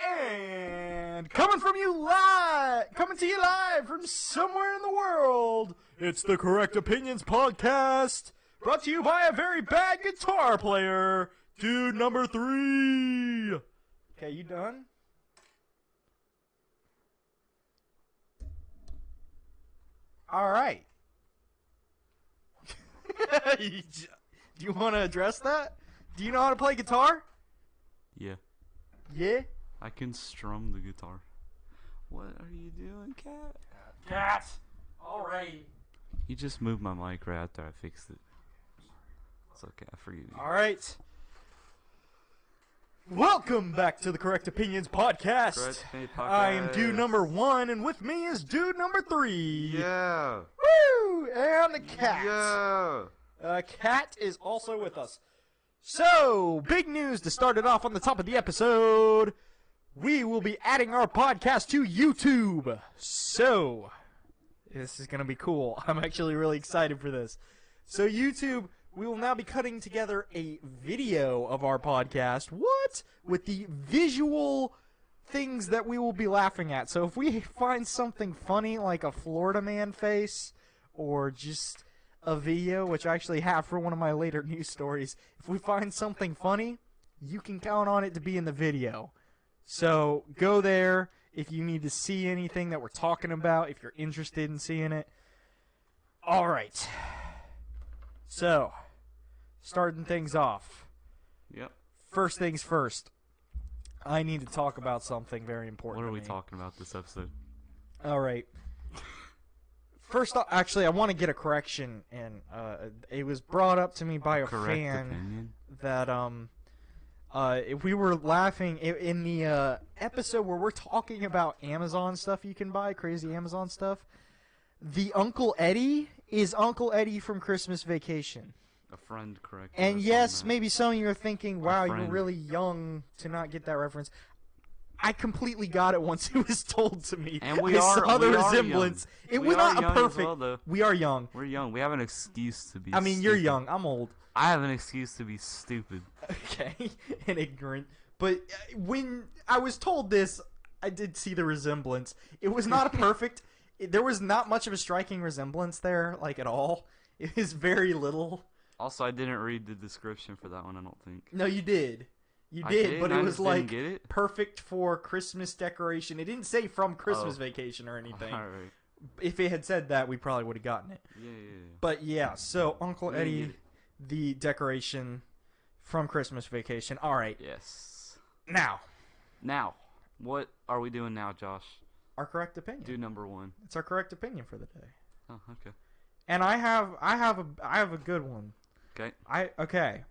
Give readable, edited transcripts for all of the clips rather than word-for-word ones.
And coming to you live from somewhere in the world, it's the Correct Opinions Podcast, brought to you by a very bad guitar player, dude number 3. Okay, you done? All right. Do you want to address that? Do you know how to play guitar? Yeah. Yeah? I can strum the guitar. What are you doing, cat? Cat! Alright. You just moved my mic right after I fixed it. It's okay, I forgive you. Alright. Welcome back to the Correct Opinions Podcast. Correct Opinions Podcast. I am dude number 1, and with me is dude number 3. Yeah. Woo! And the cat. Yeah. Cat is also with us. So, big news to start it off on the top of the episode. We will be adding our podcast to YouTube. So, this is going to be cool. I'm actually really excited for this. So, YouTube, we will now be cutting together a video of our podcast. What? With the visual things that we will be laughing at. So, if we find something funny like a Florida man face or just a video, which I actually have for one of my later news stories, if we find something funny, you can count on it to be in the video. So go there if you need to see anything that we're talking about, if you're interested in seeing it. Alright. So, starting things off. Yep. First things first. I need to talk about something very important. What are we to me. talking about this episode? Alright. First off, actually, I want to get a correction, and it was brought up to me by a fan that if we were laughing in the episode where we're talking about Amazon stuff you can buy, crazy Amazon stuff. The Uncle Eddie is Uncle Eddie from Christmas Vacation. A friend corrected And us yes, on that. maybe some of you are thinking, "Wow, you're friend. really young to not get that reference." I completely got it once it was told to me. And I saw the resemblance. It We was are not a young as perfect. well, though. We are young. We're young. We have an excuse to be I mean, you're stupid. young. I'm old. I have an excuse to be stupid. Okay, and ignorant. But when I was told this, I did see the resemblance. It was not a perfect. There was not much of a striking resemblance there, like at all. It was very little. Also, I didn't read the description for that one, I don't think. No, you did. You I did, did, but I it was just didn't like get it? perfect for Christmas decoration. It didn't say from Christmas Vacation or anything. Alright. If it had said that, we probably would have gotten it. Yeah. But yeah, so Uncle We didn't Eddie, get it. the decoration from Christmas Vacation. All right, Yes. now What are we doing now, Josh? our correct opinion. Do number 1. It's our correct opinion for the day. Oh, okay. And I have a good one. Okay.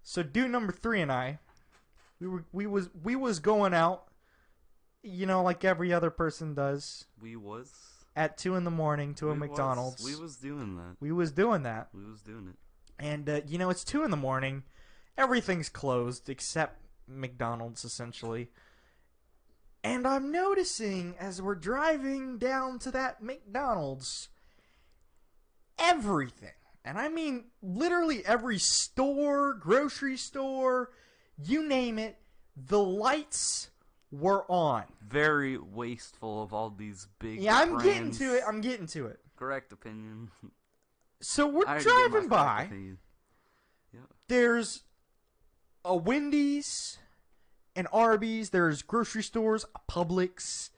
So dude number 3 and I, we was going out, you know, like every other person does, We was at 2 in the morning to a We McDonald's. We was doing that. We was doing that. We was doing it. And you know, it's 2 in the morning. Everything's closed except McDonald's, essentially. And I'm noticing as we're driving down to that McDonald's, everything, and I mean literally every store, grocery store, you name it, the lights were on. Very wasteful of all these big Yeah, I'm brands. getting to it. Correct opinion. So we're I already gave my driving correct by. opinion. Yep. There's a Wendy's, an Arby's, there's grocery stores, a Publix,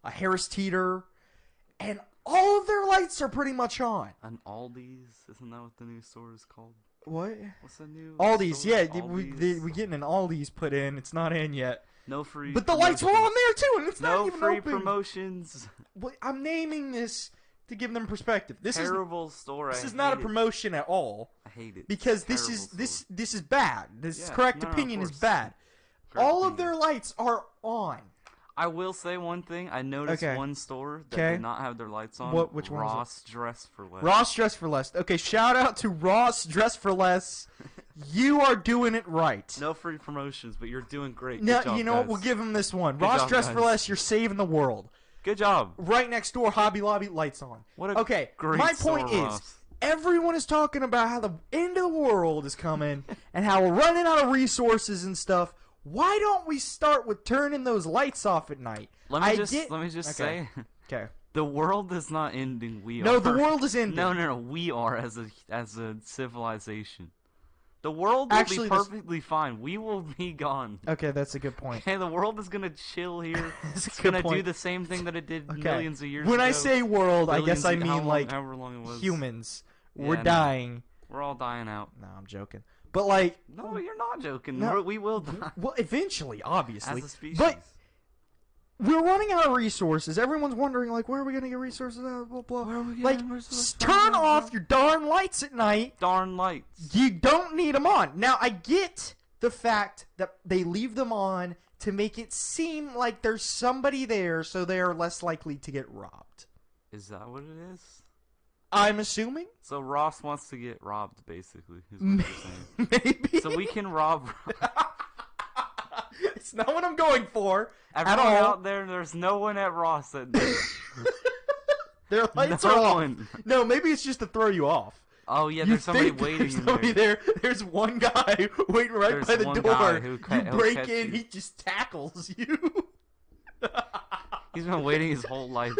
a Harris Teeter, and all of their lights are pretty much on. An Aldi's? Isn't that what the new store is called? What? What's the new Aldi's, store? yeah. Aldi's. We're getting an Aldi's put in. It's not in yet. No free But the lights were on there too, and it's No not even free open. promotions. Well, I'm naming this to give them perspective. This Terrible store. This I is not a hate it. promotion at all. I hate it. Because Terrible this is bad. This Yeah, correct no, of opinion is course. bad. Correct All of opinion. their lights are on. I will say one thing. I noticed one store that did not have their lights on. Which one? Ross Dress for Less. Ross Dress for Less. Okay, shout out to Ross Dress for Less. You are doing it right. No free promotions, but you're doing great. No, Good job, you know guys. what? We'll give him this one. Good Ross job, Dress guys. for Less. You're saving the world. Good job. Right next door, Hobby Lobby, lights on. What a great my store, point is, Ross. everyone is talking about how the end of the world is coming and how we're running out of resources and stuff. Why don't we start with turning those lights off at night? Let me just say, okay, the world is not ending. We are. No, the world is ending. No. We are as a civilization. The world will be perfectly fine. We will be gone. Okay, that's a good point. Okay, the world is gonna chill here. It's gonna do the same thing that it did millions of years ago. When I say world, I guess I mean however long it was. Humans. Yeah, We're dying. We're all dying out. No, I'm joking. But like, no, you're not joking. No, we will die. Well, eventually, obviously. As a species. But we're running out of resources. Everyone's wondering, like, where are we going to get resources out? Blah, blah. Where are we like, turn off your darn lights at night. Darn lights. You don't need them on. Now, I get the fact that they leave them on to make it seem like there's somebody there so they are less likely to get robbed. Is that what it is? I'm assuming. So Ross wants to get robbed, basically, is what you're saying. Maybe. So we can rob. It's not what I'm going for. Everyone at all. out there's no one at Ross that Their lights no are off. one. No, maybe it's just to throw you off. Oh yeah, You there's somebody think waiting there's in somebody there. There's one guy waiting right There's by the one door. guy who You he'll break catch in, you. he just tackles you. He's been waiting his whole life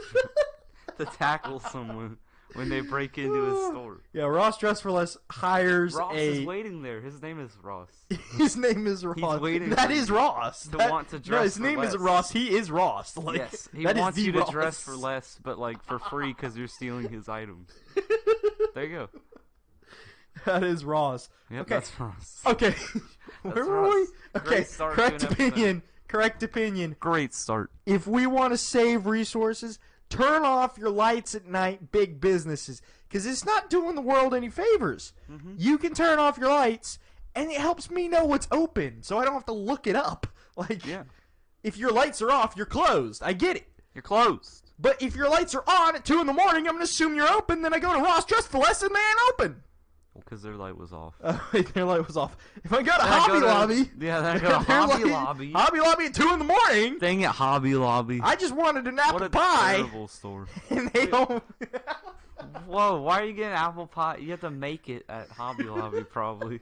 to tackle someone when they break into his store. Yeah, Ross Dress for Less hires Ross is waiting there. His name is Ross. His name is Ross. He's waiting That for is you Ross. to That- want to No, dress his for name less. isn't Ross. He is Ross. Like, Yes, he that is wants the you to Ross. dress for less, but like for free because you're stealing his items. There you go. That is Ross. Yep, Okay. that's Ross. Okay. Where were we? Ross. Okay. Great start to Correct an episode. opinion. Correct opinion. Great start. If we want to save resources, turn off your lights at night, big businesses, because it's not doing the world any favors. Mm-hmm. You can turn off your lights, and it helps me know what's open, so I don't have to look it up. Like, Yeah. if your lights are off, you're closed. I get it. You're closed. But if your lights are on at 2 in the morning, I'm going to assume you're open, then I go to Ross Dress for Less, and they ain't open. Well, because their light was off. Wait, their light was off. If I go to Then I Hobby go to- Lobby... Yeah, then I go to their Hobby light- Lobby. Hobby Lobby at 2 in the morning... Dang it, Hobby Lobby. I just wanted an What apple a pie, terrible store. and they don't... Whoa, why are you getting apple pie? You have to make it at Hobby Lobby, probably.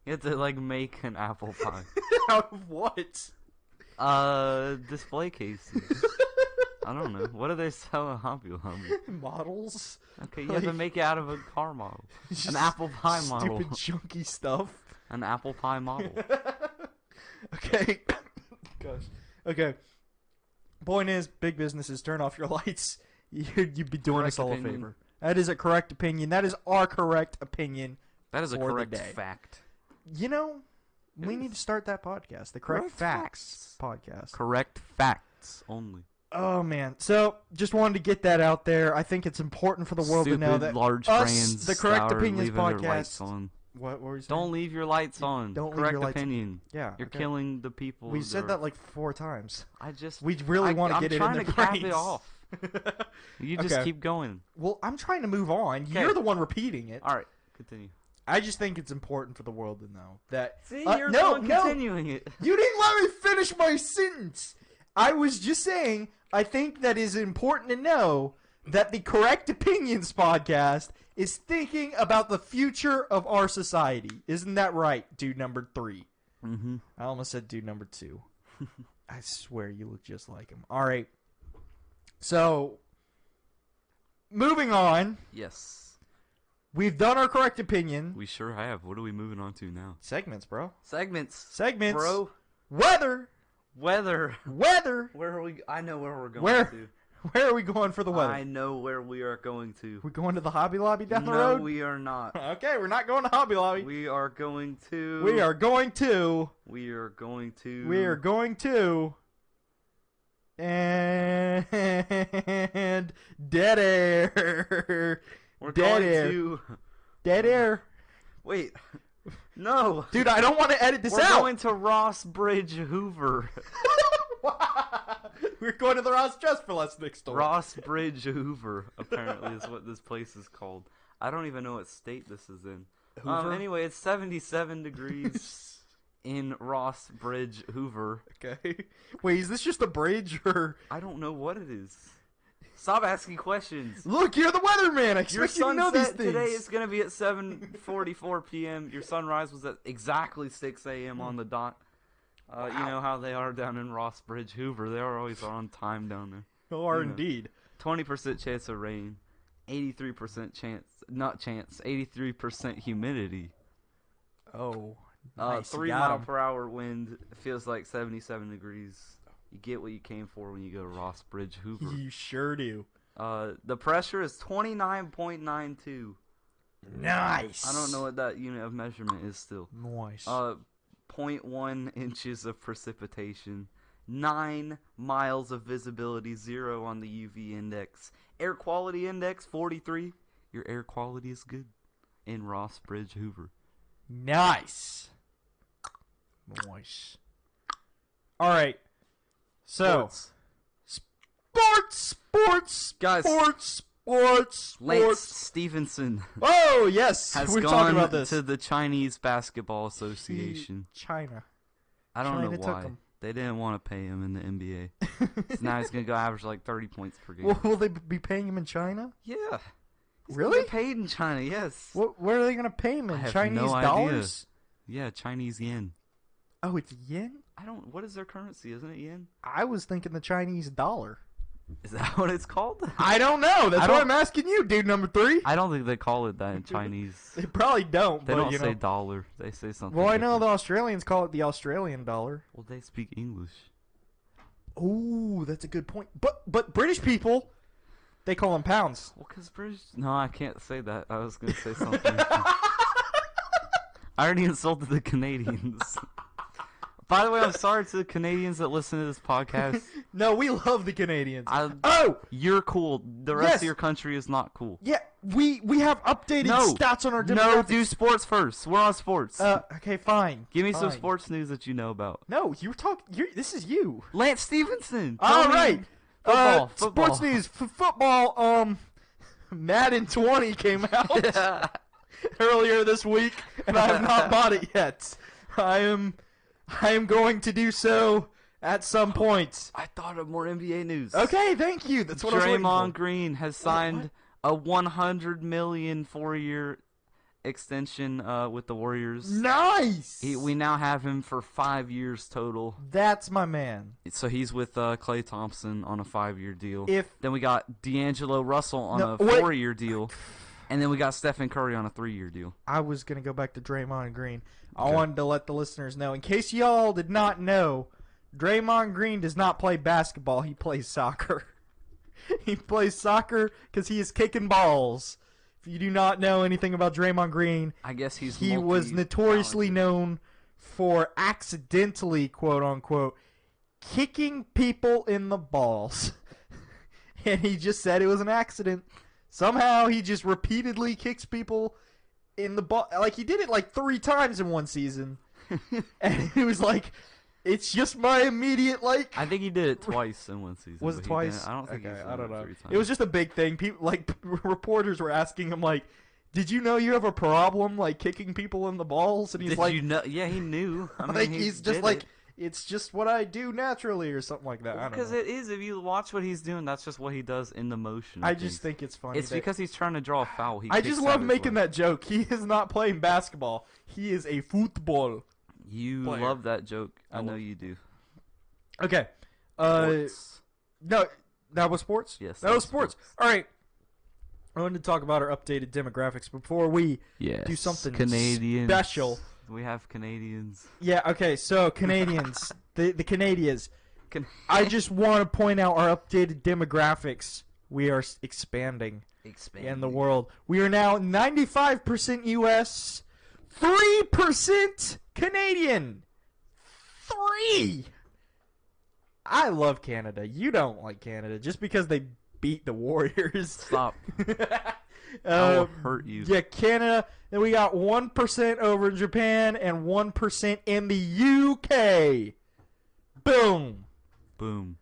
You have to, like, make an apple pie. Out of what? Display cases. I don't know. What do they sell at Hobby Lobby? Models? Okay, you have to make it out of a car model. Just An apple pie model. Stupid chunky stuff. An apple pie model. Okay. Gosh. Okay. Point is, big businesses, turn off your lights. You'd be doing us all a favor. That is a correct opinion. That is our correct opinion. That is a for the correct day. fact. You know, we need to start that podcast. The Correct Facts podcast. Correct facts only. Oh, man. So, just wanted to get that out there. I think it's important for the world to know that large us, brands, the Correct are Opinions leaving their lights podcast. on. What were you saying? Don't leave your lights on. Don't leave Correct your lights- opinion. Yeah. You're okay. killing the people. We said that like 4 times. I just. We really want to get it in I'm their trying to cap brains. it off. You just Okay. keep going. Well, I'm trying to move on. Okay. You're the one repeating it. All right, continue. I just think it's important for the world to know that. See, no, you're the one no. continuing it. You didn't let me finish my sentence. I was just saying, I think that is important to know that the Correct Opinions podcast is thinking about the future of our society. Isn't that right, dude number 3? Mm-hmm. I almost said dude number 2. I swear you look just like him. All right. So, moving on. Yes. We've done our correct opinion. We sure have. What are we moving on to now? Segments, bro. Segments. Segments. Bro. Weather. Weather. Weather. Where are we? I know where we're going Where? to. Where are we going for the weather? I know where we are going to. We going to the Hobby Lobby down the No, road? we are not. Okay, we're not going to Hobby Lobby. We are going to. We are going to. We are going to. We are going to. And dead air. We're dead going air. to. Dead air. Wait. No. Dude, I don't want to edit this We're out. going to Ross Bridge, Hoover. We're going to the Ross Just for Less next door. Ross Bridge, Hoover, apparently is what this place is called. I don't even know what state this is in. Hoover? Anyway, it's 77 degrees in Ross Bridge, Hoover. Okay. Wait, is this just a bridge or? I don't know what it is. Stop asking questions. Look, you're the weatherman. I Your expect you to know these sunset things. today is going to be at 7:44 p.m. Your sunrise was at exactly 6 a.m. on the dot. Wow. You know how they are down in Ross Bridge, Hoover. They are always on time down there. Oh, indeed. 20% chance of rain, 83% chance, 83% humidity. Oh, nice. 3 mile per hour wind. Feels like 77 degrees. You get what you came for when you go to Ross Bridge, Hoover. You sure do. The pressure is 29.92. Nice. I don't know what that unit of measurement is still. Nice. 0.1 inches of precipitation. 9 miles of visibility, 0 on the UV index. Air quality index, 43. Your air quality is good in Ross Bridge, Hoover. Nice. Nice. All right. So, sports, guys. Sports. Lance Stevenson Oh yes, has we're gone talking about this. to the Chinese Basketball Association. China. I don't China know took why. him. They didn't want to pay him in the NBA. So now he's gonna go average like 30 points per game. Well, will they be paying him in China? Yeah. He's Really? gonna get paid in China, yes. Where are they going to pay him in? I have Chinese no idea. dollars? Yeah, Chinese yen. Oh, it's yen? What is their currency? Isn't it yen? I was thinking the Chinese dollar. Is that what it's called? I don't know. That's what I'm asking you, dude number 3. I don't think they call it that in Chinese. They probably don't. They but, don't you say know. dollar. They say something Well, I know different. the Australians call it the Australian dollar. Well, they speak English. Ooh, that's a good point. But British people, they call them pounds. Well, because British... No, I can't say that. I was going to say something. I already insulted the Canadians. By the way, I'm sorry to the Canadians that listen to this podcast. No, we love the Canadians. Oh! You're cool. The rest Yes. of your country is not cool. Yeah, we have updated No. stats on our demographics. No, do sports first. We're on sports. Okay, fine. Give me some fine. sports news that you know about. No, you're talking. This is you. Lance Stevenson. All Tell me right. Football. Sports news. Football. Madden 20 came out earlier this week, and I have not bought it yet. I am going to do so at some point. I thought of more NBA news. Okay, thank you. That's what I was waiting Draymond for. Green has signed a $100 million 4-year extension with the Warriors. Nice. We now have him for 5 years total. That's my man. So he's with Klay Thompson on a 5-year deal. If Then we got D'Angelo Russell on a wait. 4-year deal. And then we got Stephen Curry on a 3-year deal. I was going to go back to Draymond Green. I Okay. wanted to let the listeners know, in case y'all did not know, Draymond Green does not play basketball. He plays soccer. He plays soccer because he is kicking balls. If you do not know anything about Draymond Green, I guess he was notoriously known for accidentally, quote unquote, kicking people in the balls. And he just said it was an accident. Somehow he just repeatedly kicks people in the ball. Like, he did it like 3 times in one season. And he was like, it's just my immediate, like... I think he did it twice in one season. Was it but he twice? didn't- I don't think Okay, he's I done don't know. 3 times. It was just a big thing. People, like, reporters were asking him, like, did you know you have a problem, like, kicking people in the balls? And he's Did like... you know? Yeah, he knew. I mean, like, he he's just did like, it. it's just what I do naturally or something like that. I don't Because know. it is. If you watch what he's doing, that's just what he does in the motion. I of just things. think it's funny. It's that- because he's trying to draw a foul. I just love making that joke. He is not playing basketball. He is a football. You player. love that joke. I I know love- you do. Okay. Sports. No, that was sports? Yes, That was sports. All right. I wanted to talk about our updated demographics before we Yes. do something Canadians. special. We have Canadians. Yeah, okay, so Canadians, the Canadians. Can- I just want to point out our updated demographics. We are expanding in the world. We are now 95% U.S., 3% Canadian. 3! I love Canada. You don't like Canada just because they beat the Warriors. Stop. I will hurt you. Yeah, Canada. Then we got 1% over in Japan and 1% in the UK. Boom. Boom.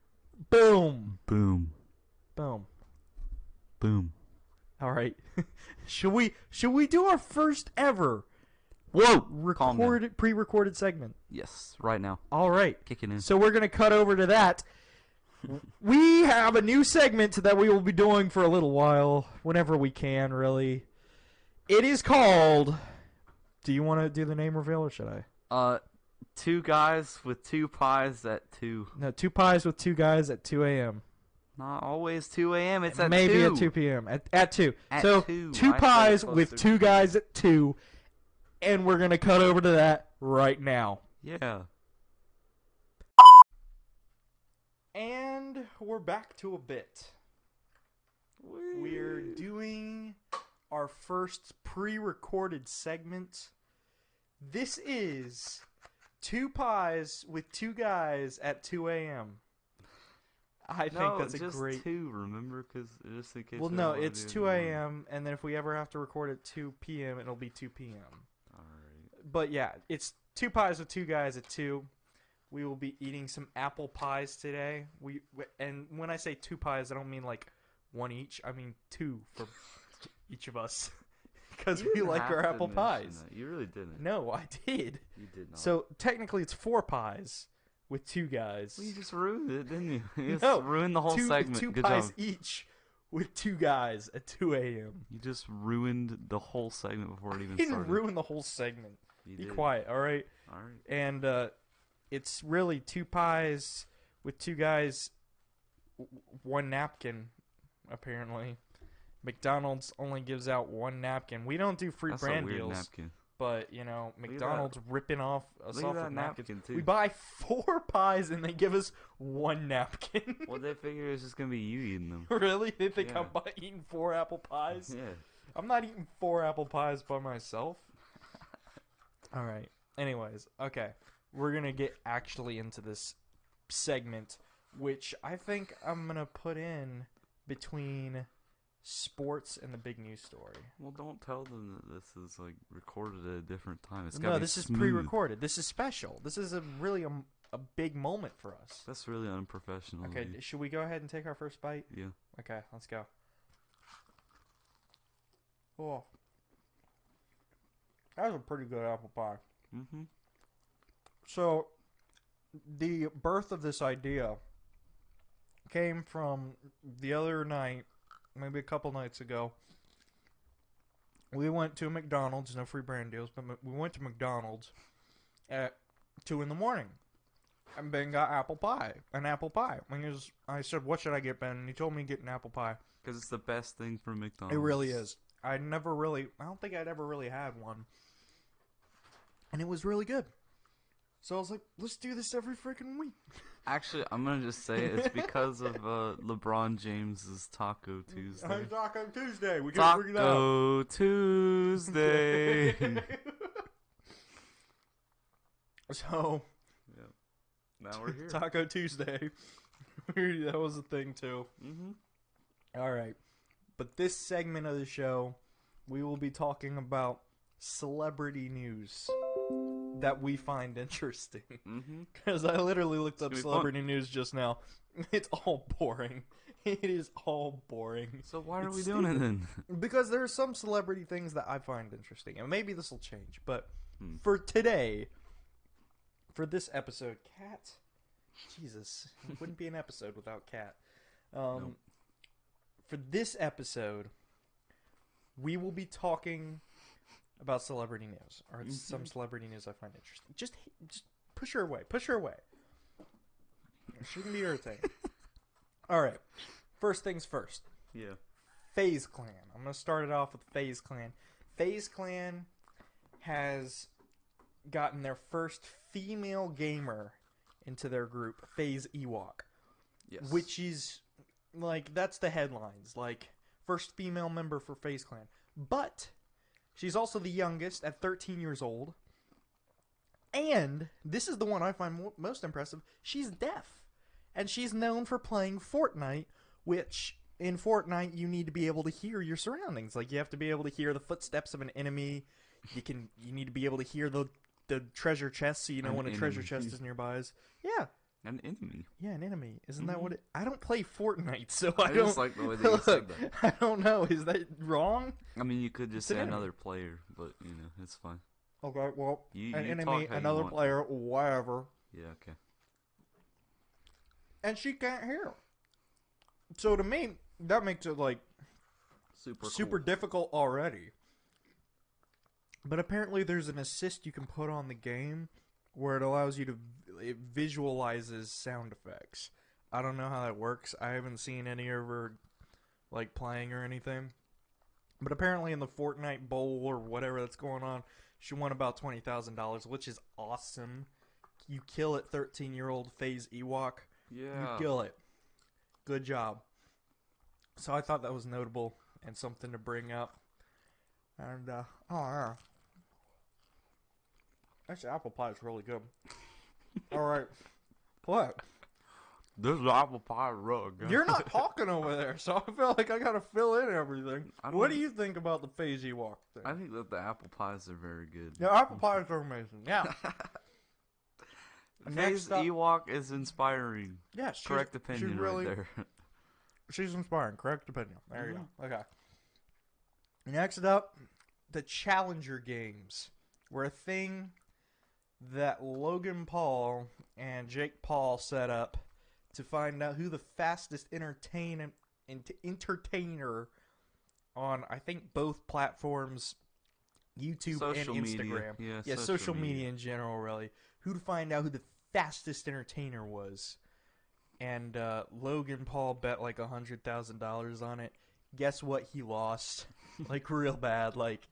Boom. Boom. Boom. Boom. All right. Should we do our first ever Whoa! pre-recorded segment? Yes, right now. All right. Kicking in. So we're going to cut over to that. We have a new segment that we will be doing for a little while, whenever we can, really. It is called... Do you want to do the name reveal, or should I? Two guys with two pies at 2. No, 2 pies with 2 guys at 2 a.m. Not always 2 a.m. It's at 2. Maybe at 2 p.m. At 2. At so 2. 2 pies with 2 guys at 2, and we're going to cut over to that right now. Yeah. And we're back to a bit. We're doing our first pre-recorded segment. This is 2 pies with 2 guys at 2 a.m. I think that's a great... 2, remember? Because just in case... Well, no, it's 2 a.m., and then if we ever have to record at 2 p.m., it'll be 2 p.m. Alright. But yeah, it's 2 pies with 2 guys at 2. We will be eating some apple pies today. And when I say 2 pies, I don't mean like 1 each. I mean 2 for each of us. Because we like our apple pies. That. You really didn't. No, I did. You did not. So technically it's 4 pies with 2 guys. Well, you just ruined it, didn't you? You No, just ruined the whole segment. 2 Good pies job. each with 2 guys at 2 a.m. You just ruined the whole segment before it even I didn't started. ruin the whole segment. You Be did. quiet, all right? All right. And it's really 2 pies with 2 guys, 1 napkin, apparently. McDonald's only gives out 1 napkin. We don't do free That's brand a weird deals, napkin. but, you know, McDonald's ripping off us Look off at that with napkins. napkin, too. We buy 4 pies and they give us 1 napkin. Well, they figure it's just going to be you eating them. Really? They think Yeah. I'm eating 4 apple pies? Yeah. I'm not eating 4 apple pies by myself. All right. Anyways, okay. We're going to get actually into this segment, which I think I'm going to put in between sports and the big news story. Well, don't tell them that this is like recorded at a different time. It's No, this is pre-recorded. This is special. This is really a big moment for us. That's really unprofessional. Okay, dude. should we go ahead and take our first bite? Yeah. Okay, let's go. Oh. That was a pretty good apple pie. Mm-hmm. So, the birth of this idea came from the other night, maybe a couple nights ago. We went to McDonald's, no free brand deals, but we went to McDonald's at 2 in the morning. And Ben got an apple pie. And I said, what should I get, Ben? And he told me to get an apple pie. Because it's the best thing from McDonald's. It really is. I don't think I'd ever really had one. And it was really good. So I was like, let's do this every freaking week. Actually, I'm going to just say it's because of LeBron James's Taco Tuesday. Taco Tuesday. We can bring it out. Taco Tuesday. So, Yep. Now we're here. Taco Tuesday. That was a thing, too. Mm-hmm. All right. But this segment of the show, we will be talking about celebrity news that we find interesting. Because I literally looked up celebrity news just now. It's all boring. It is all boring. So why are we doing it then? Because there are some celebrity things that I find interesting. And maybe this will change. But for today, for this episode, Cat. Jesus. It wouldn't be an episode without Cat. Nope. For this episode, we will be talking about celebrity news, or some celebrity news I find interesting. Just push her away. Push her away. She can be irritating. All right. First things first. Yeah. FaZe Clan. I'm going to start it off with FaZe Clan. FaZe Clan has gotten their first female gamer into their group, FaZe Ewok. Yes. Which is, like, that's the headlines. Like, first female member for FaZe Clan. But she's also the youngest at 13 years old. And this is the one I find most impressive. She's deaf. And she's known for playing Fortnite, which in Fortnite you need to be able to hear your surroundings. Like, you have to be able to hear the footsteps of an enemy. You need to be able to hear the treasure chest so you know when a treasure chest is nearby. Yeah. An enemy. Yeah, an enemy. Isn't that what it... I don't play Fortnite, so I I don't... just like the way that you said that. I don't know. Is that wrong? I mean, you could just It's an say enemy. another player, but, it's fine. Okay, well, You an talk enemy, how you another want. player, whatever. Yeah, okay. And she can't hear. So to me, that makes it, like, super Cool. difficult already. But apparently there's an assist you can put on the game where it allows you to... It visualizes sound effects. I don't know how that works. I haven't seen any of her, like, playing or anything. But apparently in the Fortnite Bowl or whatever that's going on, she won about $20,000, which is awesome. You kill it, 13-year-old Phase Ewok. Yeah. You kill it. Good job. So I thought that was notable and something to bring up. And, oh, yeah. This apple pie is really good. Alright. What? This is apple pie rug. You're not talking over there, so I feel like I gotta fill in everything. I What don't- do you think about the Phase Ewok thing? I think that the apple pies are very good. Yeah, apple pies are amazing. Yeah. Phase Next up, Ewok is inspiring. yeah, Correct opinion she's really, right there. She's inspiring. Correct opinion. There you Mm-hmm. go. Okay. Next up, the Challenger Games were a thing that Logan Paul and Jake Paul set up to find out who the fastest entertainer on, I think, both platforms, YouTube Social and media. Instagram. Yeah, social media in general, really. Who to find out who the fastest entertainer was. And Logan Paul bet like $100,000 on it. Guess what? He lost. Like, real bad. Like,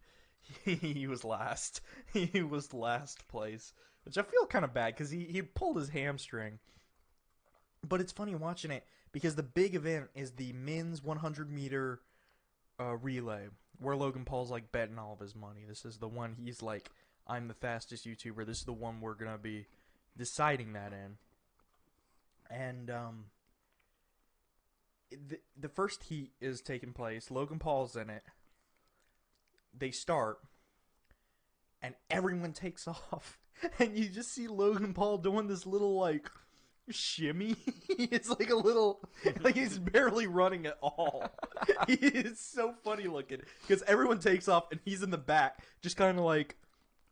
he was last. He was last place. Which I feel kind of bad because he pulled his hamstring. But it's funny watching it because the big event is the men's 100-meter relay where Logan Paul's like betting all of his money. This is the one he's like, I'm the fastest YouTuber. This is the one we're going to be deciding that in. And the first heat is taking place. Logan Paul's in it. They start. And everyone takes off. And you just see Logan Paul doing this little, like, shimmy. It's like a little, like he's barely running at all. It's so funny looking. Because everyone takes off and he's in the back. Just kind of like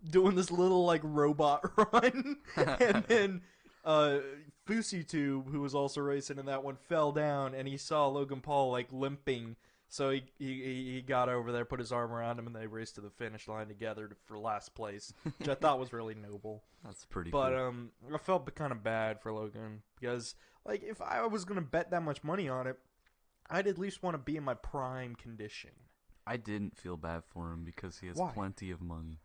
doing this little, like, robot run. And then FouseyTube, who was also racing in that one, fell down. And he saw Logan Paul, like, limping. So he got over there, put his arm around him, and they raced to the finish line together for last place, which I thought was really noble. That's pretty But cool. I felt kind of bad for Logan because, like, if I was gonna bet that much money on it, I'd at least want to be in my prime condition. I didn't feel bad for him because he has Why? plenty of money.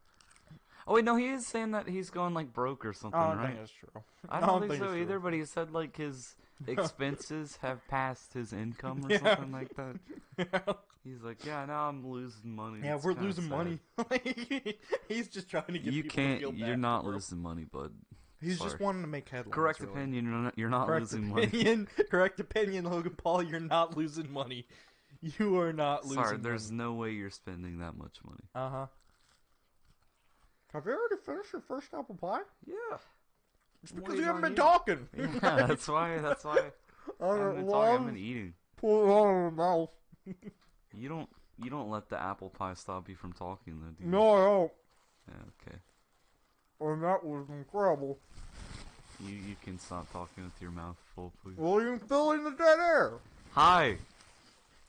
Oh wait, no, he is saying that he's going like broke or something, I don't right? think that's true. I don't think it's so true. either, but he said like his expenses have passed his income or Yeah. something like that. He's like, yeah, now I'm losing money. Yeah, It's we're kinda losing sad." money. He's just trying to get You people to can't. feel bad. You're not for him. losing money, bud. He's just Sorry. wanting to make headlines. Correct really. opinion. You're not Correct losing money. opinion. Correct opinion, Logan Paul. You're not losing money. You are not losing Sorry, there's money. no way you're spending that much money. Uh-huh. Have you already finished your first apple pie? Yeah. It's I'm because you waiting haven't on been talking. Yeah, that's why. That's why. I haven't been talking. I've been eating. Pull it out of my mouth. You don't let the apple pie stop you from talking, though, do you? No, I don't. Yeah, okay. And that was incredible. You can stop talking with your mouth full, please. Well, you can fill in the dead air. Hi.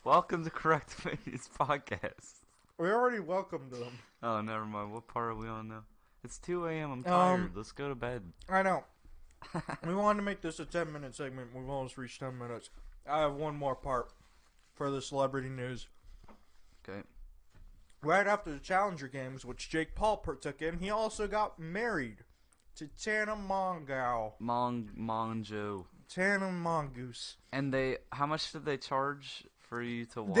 Welcome to Correct Opinions Podcast. We already welcomed them. Oh, never mind. What part are we on now? It's 2 a.m. I'm tired. Let's go to bed. I know. We wanted to make this a 10-minute segment. We've almost reached 10 minutes. I have one more part for the celebrity news. Okay. Right after the Challenger Games, which Jake Paul partook in, he also got married to Tana Mongeau. Monjo. Tana Mongoose. And how much did they charge for you to watch?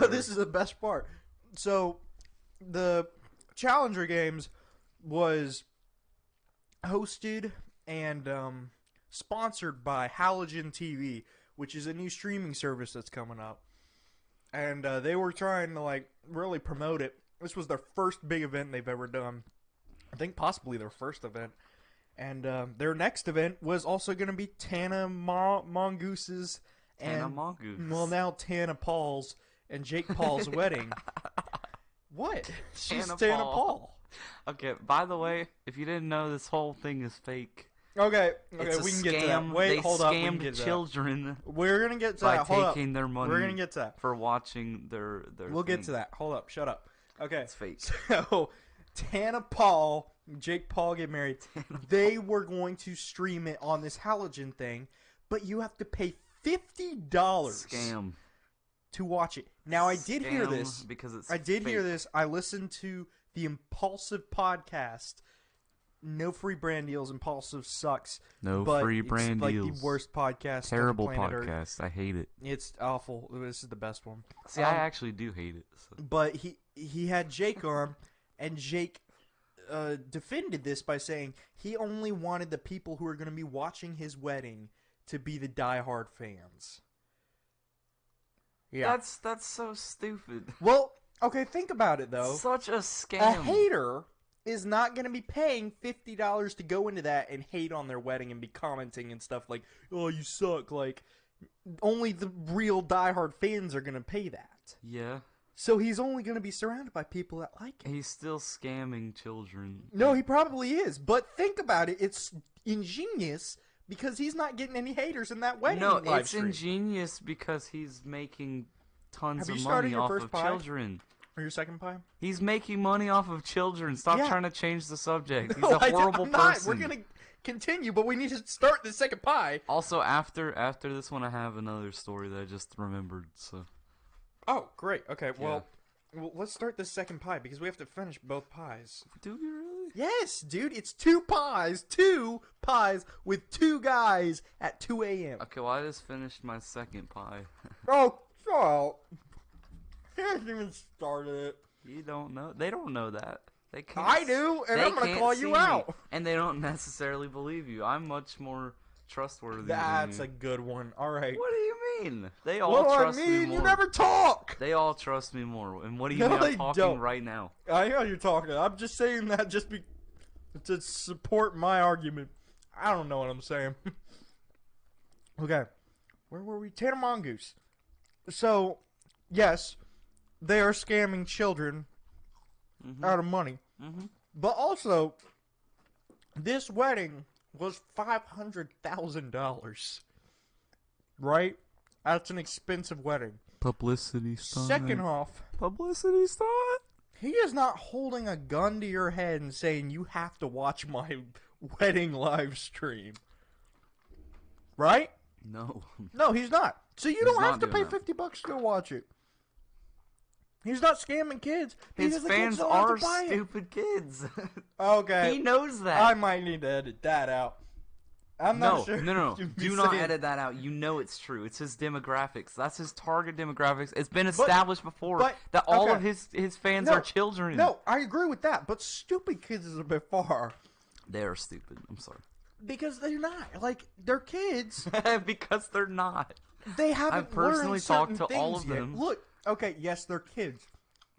This is the best part. So, the Challenger Games was hosted and sponsored by Halogen TV, which is a new streaming service that's coming up. And they were trying to, like, really promote it. This was their first big event they've ever done. I think possibly their first event. And their next event was also going to be Tana Mongooses and Tana Mongoose. well, now Tana Paul's and Jake Paul's wedding. What? She's Tana Paul. Okay, by the way, if you didn't know, this whole thing is fake. Okay, It's we a can scam. get to that. Wait, hold up. We can Scammed get to children that. We're gonna get to by that. Hold taking up. their money. We're gonna get to that for watching their. We'll get to that. Hold up. Shut up. Okay. It's fake. So, Tana Paul, Jake Paul get married. They were going to stream it on this halogen thing, but you have to pay $50 Scam. to watch it. Now, I did hear Scam this. because it's I did fake. hear this. I listened to the Impulsive podcast. No free brand deals. Impulsive sucks. No but free brand it's like deals. the worst podcast. Terrible on planet Earth. podcast. I hate it. It's awful. This is the best one. See, I actually do hate it. So. But he had Jake on, and Jake defended this by saying he only wanted the people who are going to be watching his wedding to be the diehard fans. Yeah, That's so stupid. well, okay, think about it though. Such a A scam. hater is not going to be paying $50 to go into that and hate on their wedding and be commenting and stuff like, "Oh, you suck." Like, only the real diehard fans are going to pay that. Yeah. So he's only going to be surrounded by people that like him. He's still scamming children. No, he probably is. But think about it. It's ingenious because he's not getting any haters in that wedding No, live it's stream. ingenious because he's making tons Have you of started money your off first of pie? children. Or your second pie? He's making money off of children. Stop Yeah. trying to change the subject. No, He's a horrible I'm not. person. We're going to continue, but we need to start the second pie. Also, after this one, I have another story that I just remembered. So. Oh, great. Okay, well, let's start the second pie because we have to finish both pies. Do we really? Yes, dude. It's two pies. Two pies with two guys at 2 a.m. Okay, well, I just finished my second pie. Oh, so he hasn't even started it. You don't know. They don't know that. They can't. I do, and they I'm going to can't call see you me, out. And they don't necessarily believe you. I'm much more trustworthy. That's than a you. good one. All right. What do you mean? They all What do I trust me mean? more. You never talk. They all trust me more. And what do you No, mean? they I'm talking don't. right now. I know you're talking. I'm just saying that to support my argument. I don't know what I'm saying. Okay. Where were we? Tana Mongoose. So, yes, they are scamming children out of money. Mm-hmm. But also, this wedding was $500,000. Right? That's an expensive wedding. Publicity stunt. Second off, Publicity stunt. he is not holding a gun to your head and saying you have to watch my wedding live stream. Right? No. No, he's not. So you He's don't not have to pay doing that. $50 to go watch it. He's not scamming kids. His because the kids fans don't have are to buy it. stupid kids. Okay. He knows that. I might need to edit that out. I'm not sure. No. You Do not saying- edit that out. You know it's true. It's his demographics. That's his target demographics. It's been established before but- that all okay. of his fans No, are children. No, I agree with that. But stupid kids is a bit far. They are stupid. I'm sorry. Because they're not. Like, they're kids. Because they're not. They haven't I've personally learned talked certain to all things of yet. them. Look, okay, yes, they're kids.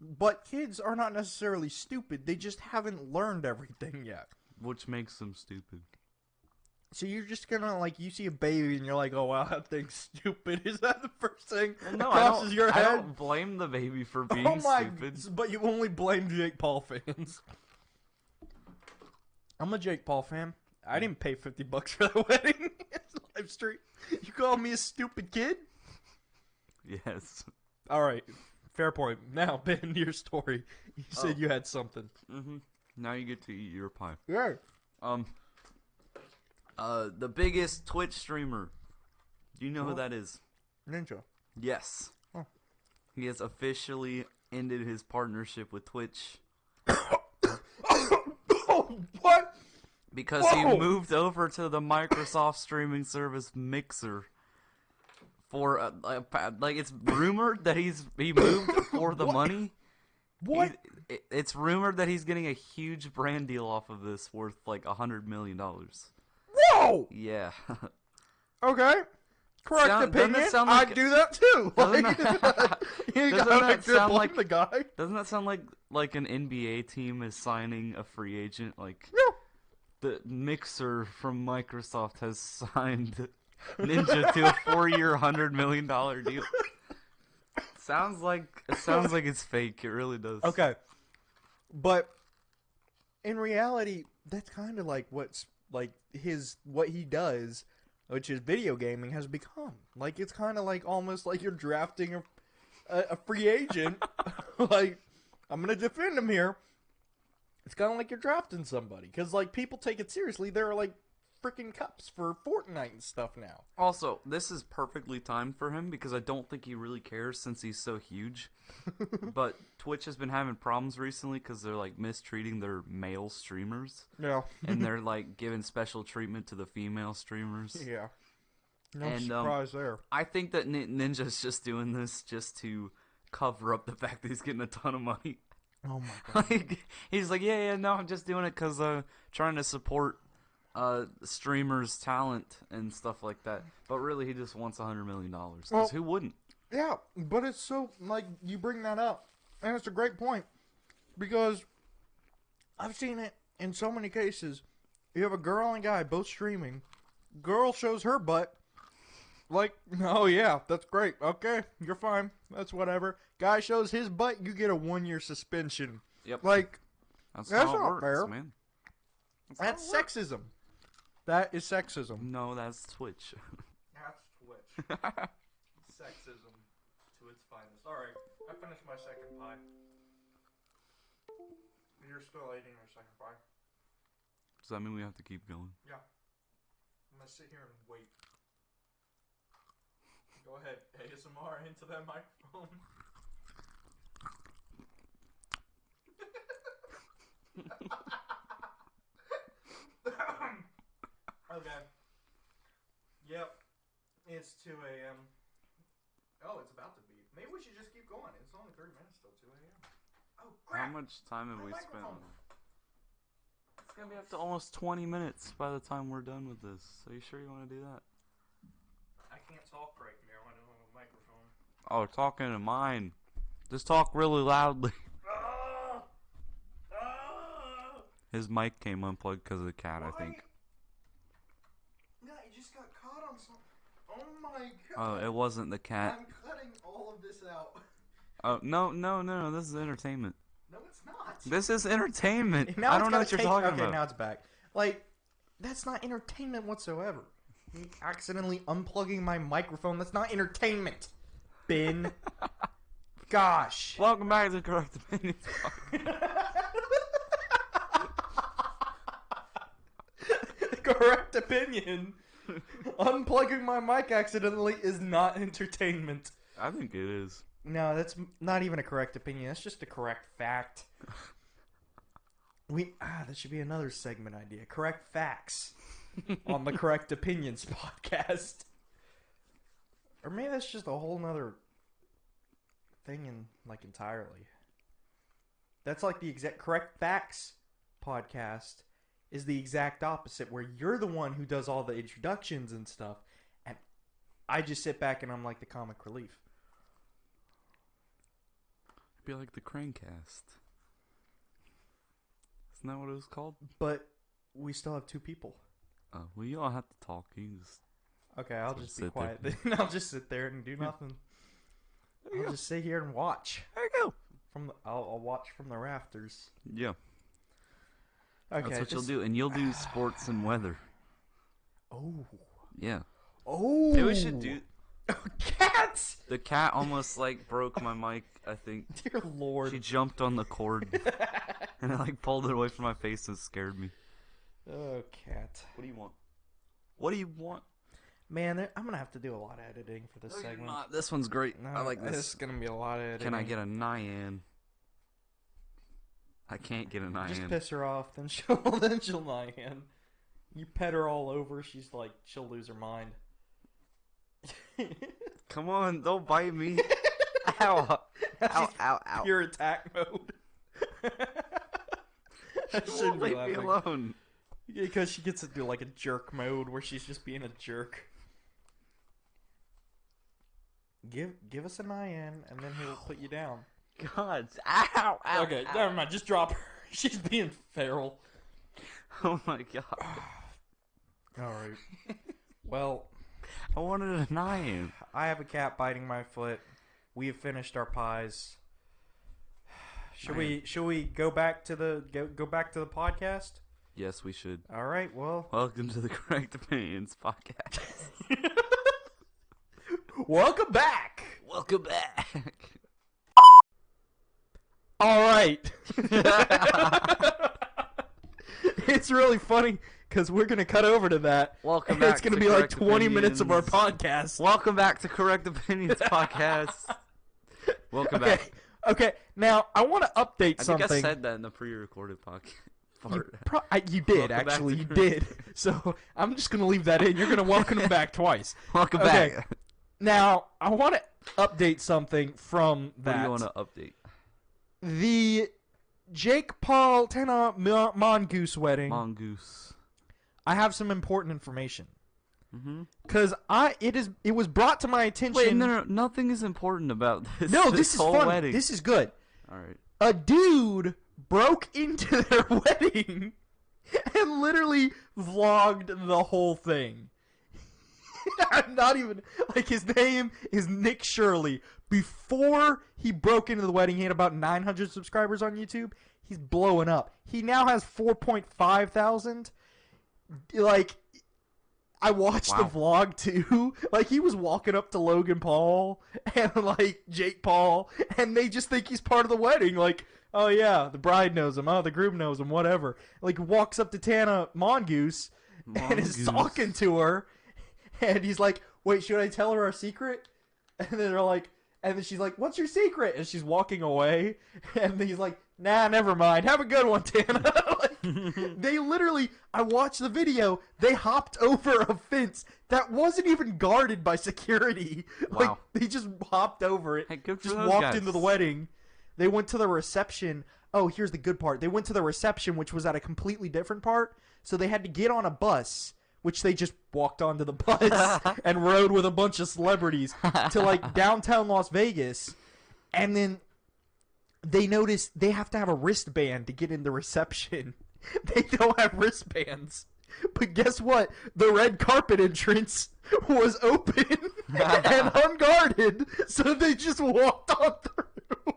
But kids are not necessarily stupid. They just haven't learned everything yet. Which makes them stupid. So you're just gonna, like, you see a baby and you're like, oh, wow, that thing's stupid. Is that the first thing Well, no, crosses your I head? don't blame the baby for being Oh my! stupid. But you only blame Jake Paul fans. I'm a Jake Paul fan. I didn't pay $50 for the wedding. It's live stream. You call me a stupid kid? Yes. All right, fair point. Now, Ben, your story. You said you had something. Mm-hmm. Now you get to eat your pie. Yeah. The biggest Twitch streamer. Do you know who that is? Ninja. Yes. Oh. He has officially ended his partnership with Twitch Oh, what? because Whoa. he moved over to the Microsoft streaming service Mixer. For like it's rumored that he moved for the What? money. What? It's rumored that he's getting a huge brand deal off of this worth like $100 million. Whoa! Yeah. Okay. Correct Doesn't opinion. that sound like- I'd do that too. Doesn't Like, that- you doesn't gotta that blame sound like- the guy. Doesn't that sound like an NBA team is signing a free agent? Like No. the Mixer from Microsoft has signed Ninja to a 4-year, $100 million deal. It sounds like it's fake. It really does. Okay. But in reality, that's kind of like what he does, which is video gaming, has become. Like, it's kind of like almost like you're drafting a free agent. Like, I'm gonna defend him here. It's kind of like you're drafting somebody, because like people take it seriously. There are like freaking cups for Fortnite and stuff now. Also, this is perfectly timed for him because I don't think he really cares since he's so huge. But Twitch has been having problems recently because they're like mistreating their male streamers. Yeah. And they're like giving special treatment to the female streamers. Yeah. No surprise there. I think that Ninja's just doing this just to cover up the fact that he's getting a ton of money. Oh my god. Like, he's like, no, I'm just doing it because trying to support streamers' talent and stuff like that. But really, he just wants $100 million. Because who wouldn't? Yeah, but it's so, like, you bring that up, and it's a great point, because I've seen it in so many cases. You have a girl and guy both streaming. Girl shows her butt. Like, oh yeah, that's great. Okay, you're fine. That's whatever. Guy shows his butt, you get a 1-year suspension. Yep. Like, that's not how it works, fair. Man. That's sexism. That is sexism. No, that's Twitch. That's Twitch. Sexism to its finest. Alright, I finished my second pie. You're still eating your second pie? Does that mean we have to keep going? Yeah. I'm gonna sit here and wait. Go ahead, ASMR into that microphone. Okay. Yep. It's 2 a.m. Oh, it's about to be. Maybe we should just keep going. It's only 30 minutes till 2 a.m. Oh, crap. How much time have My we spent on microphone. it? It's going to be up to almost 20 minutes by the time we're done with this. Are you sure you want to do that? I can't talk right now. I don't have a microphone. Oh, talking to mine. Just talk really loudly. His mic came unplugged because of the cat, I think. Yeah, it just got caught on something. Oh my Oh, god. it wasn't the cat. I'm cutting all of this out. Oh, no. This is entertainment. No, it's not. This is entertainment. Now I it's don't know gotta what you're take- talking okay, about. now it's back. Like, that's not entertainment whatsoever. Me accidentally unplugging my microphone, that's not entertainment. Ben. Gosh. Welcome back to Correct Opinions. Correct opinion. Unplugging my mic accidentally is not entertainment. I think it is. No, that's not even a correct opinion. That's just a correct fact. That should be another segment idea. Correct facts on the Correct Opinions podcast. Or maybe that's just a whole nother thing entirely. That's like the exact Correct Facts podcast is the exact opposite, where you're the one who does all the introductions and stuff, and I just sit back and I'm like the comic relief. It'd be like the Cranecast. Isn't that what it was called? But we still have 2 people. Oh, well, you don't have to talk. You can just... Okay, I'll just be sit quiet there. then. I'll just sit there and do nothing. I'll just sit here and watch. There you go. I'll watch from the rafters. Yeah. Okay, That's what you'll do. And you'll do sports and weather. Oh. Yeah. Oh. Maybe we should do... Cats! The cat almost, broke my mic, I think. Dear Lord. She jumped on the cord. And I, pulled it away from my face and scared me. Oh, cat. What do you want? What do you want? Man, I'm going to have to do a lot of editing for this segment. This one's great. No, I like this. This is going to be a lot of editing. Can I get a Nyan? I can't get a Nyan. Just piss her off, then she'll lie in. You pet her all over, she'll lose her mind. Come on, don't bite me. Ow. Ow. Pure attack mode. I shouldn't be Leave me laughing. alone. Because she gets into a jerk mode where she's just being a jerk. Give us an IN and then he'll put you down. God. Ow. Okay, never mind. Just drop her. She's being feral. Oh my god. Alright. Well, I wanted to deny him. I have a cat biting my foot. We have finished our pies. Should we go back to the go back to the podcast? Yes, we should. All right. Well, Welcome to the Correct Opinions podcast. welcome back. Welcome back. All right. It's really funny because we're gonna cut over to that. Welcome and back. It's gonna to be like Correct 20 minutes of our Opinions. podcast. Welcome back to Correct Opinions podcast. Welcome Okay. back. Okay. Now I want to update I something. think I said that in the pre-recorded podcast. You did, Welcome back actually. to You Correct did. So I'm just gonna leave that in. You're gonna welcome him back twice. Welcome Okay. back. Now I want to update something from What that. do you want to update? The Jake Paul Tana Mongoose wedding. Mongoose. I have some important information Mm-hmm. because it was brought to my attention. Wait, no, nothing is important about this. No, this is whole fun. wedding. This is good. All right. A dude broke into their wedding and literally vlogged the whole thing. I'm not even like, his name is Nick Shirley. Before he broke into the wedding, he had about 900 subscribers on YouTube. He's blowing up. He now has 4.5 thousand. Like, I watched the vlog too. Like, he was walking up to Logan Paul and like Jake Paul, and they just think he's part of the wedding. Like, oh yeah, the bride knows him. Oh, the groom knows him. Whatever. Like, walks up to Tana Mongoose and is talking to her, and he's like, "Wait, should I tell her our secret?" And then they're like, and then she's like, "What's your secret?" And she's walking away, and then he's like, "Nah, never mind. Have a good one, Tana." Like, they literally, I watched the video, they hopped over a fence that wasn't even guarded by security. Like, Wow. they just hopped over it, Hey, good for just those walked guys. into the wedding. They went to the reception. Oh, here's the good part. They went to the reception, which was at a completely different part, so they had to get on a bus, which they just walked onto the bus and rode with a bunch of celebrities to, like, downtown Las Vegas, and then they noticed they have to have a wristband to get in the reception. They don't have wristbands. But guess what? The red carpet entrance was open and unguarded, so they just walked on through.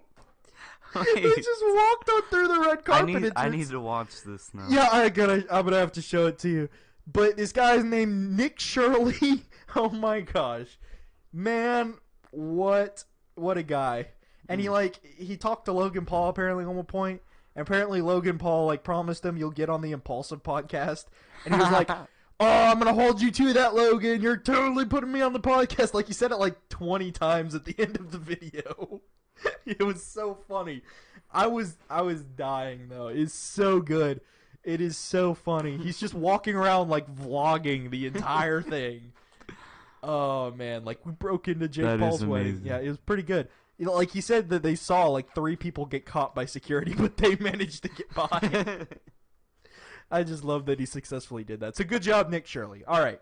They just walked on through the red carpet entrance. I need to watch this now. Yeah, I'm gonna have to show it to you. But this guy's named Nick Shirley. Oh my gosh, man, what a guy! And he talked to Logan Paul apparently on one point. And apparently Logan Paul like promised him, "You'll get on the Impulsive podcast," and he was like, "Oh, I'm gonna hold you to that, Logan. You're totally putting me on the podcast." Like, he said it like 20 times at the end of the video. It was so funny. I was dying though. It's so good. It is so funny. He's just walking around like vlogging the entire thing. Oh man, like, we broke into Jake Paul's wedding. Yeah, it was pretty good. You know, like, he said that they saw like 3 people get caught by security, but they managed to get by. I just love that he successfully did that. So good job, Nick Shirley. All right,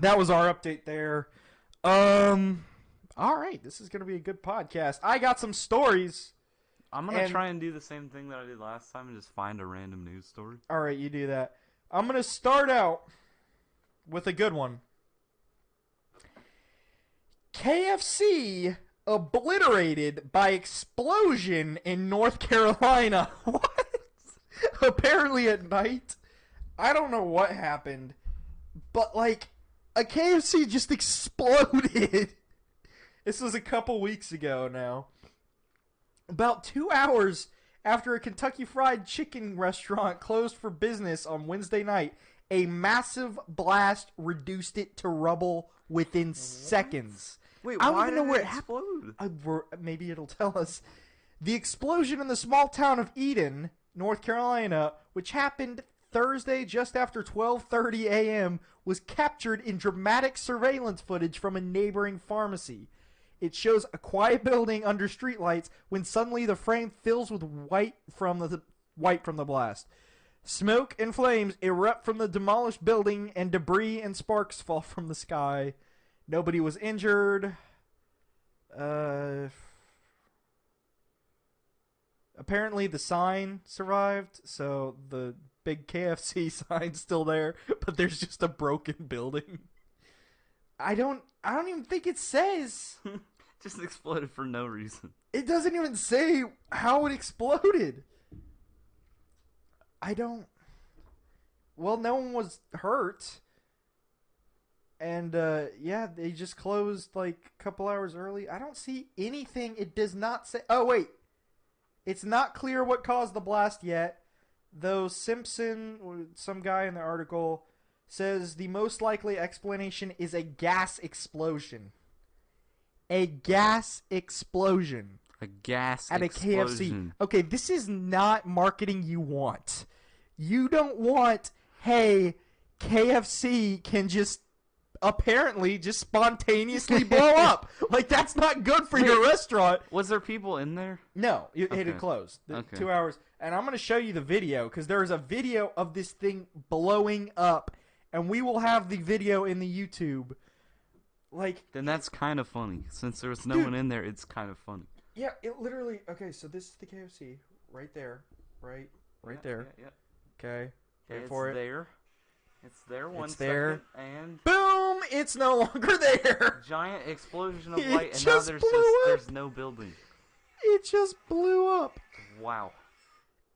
that was our update there. All right, this is gonna be a good podcast. I got some stories. I'm gonna try and do the same thing that I did last time and just find a random news story. All right, you do that. I'm gonna start out with a good one. KFC obliterated by explosion in North Carolina. What? Apparently at night. I don't know what happened, but like, a KFC just exploded. This was a couple weeks ago now. About 2 hours after a Kentucky Fried Chicken restaurant closed for business on Wednesday night, a massive blast reduced it to rubble within seconds. Wait, I don't why even know did where it it happened. explode? Maybe it'll tell us. The explosion in the small town of Eden, North Carolina, which happened Thursday just after 12:30 a.m., was captured in dramatic surveillance footage from a neighboring pharmacy. It shows a quiet building under streetlights when suddenly the frame fills with white from the blast. Smoke and flames erupt from the demolished building, and debris and sparks fall from the sky. Nobody was injured. Apparently the sign survived, so the big KFC sign still there, but there's just a broken building. I don't even think it says. Just exploded for no reason. It doesn't even say how it exploded. Well, no one was hurt. And, yeah, they just closed, like, a couple hours early. I don't see anything. It does not say... Oh, wait. It's not clear what caused the blast yet. Though Simpson, some guy in the article, says the most likely explanation is a gas explosion. A gas explosion. A gas at explosion. A KFC. Okay, this is not marketing you want. You don't want, hey, KFC can just apparently just spontaneously blow up. Like, that's not good for your restaurant. Was there people in there? No, it had closed. 2 hours. And I'm going to show you the video, because there is a video of this thing blowing up, and we will have the video in the YouTube. Like, then that's kind of funny. Since there was no one in there, it's kind of funny. Yeah, it literally... Okay, so this is the KFC. Right there. Right there. Yeah. Okay. Wait for it. It's there. It's there. And boom! It's no longer there. Giant explosion of light, and now there's no building. It just blew up. Wow.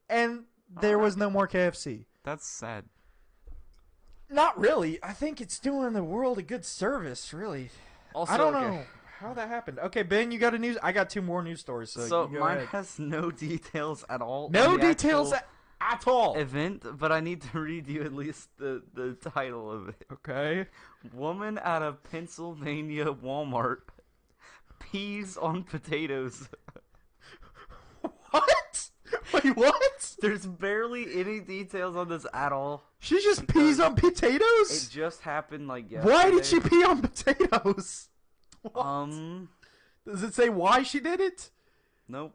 And there was no more KFC. That's sad. Not really. I think it's doing the world a good service, really. Also, I don't know how that happened. Okay, Ben, you got a news? I got 2 more news stories. So you go mine ahead. has no details at all. No details at all. Event, but I need to read you at least the title of it. Okay. Woman at a Pennsylvania Walmart pees on potatoes. What? Wait, what? There's barely any details on this at all. She just pees on potatoes? It just happened like yesterday. Why did she pee on potatoes? What? Does it say why she did it? Nope.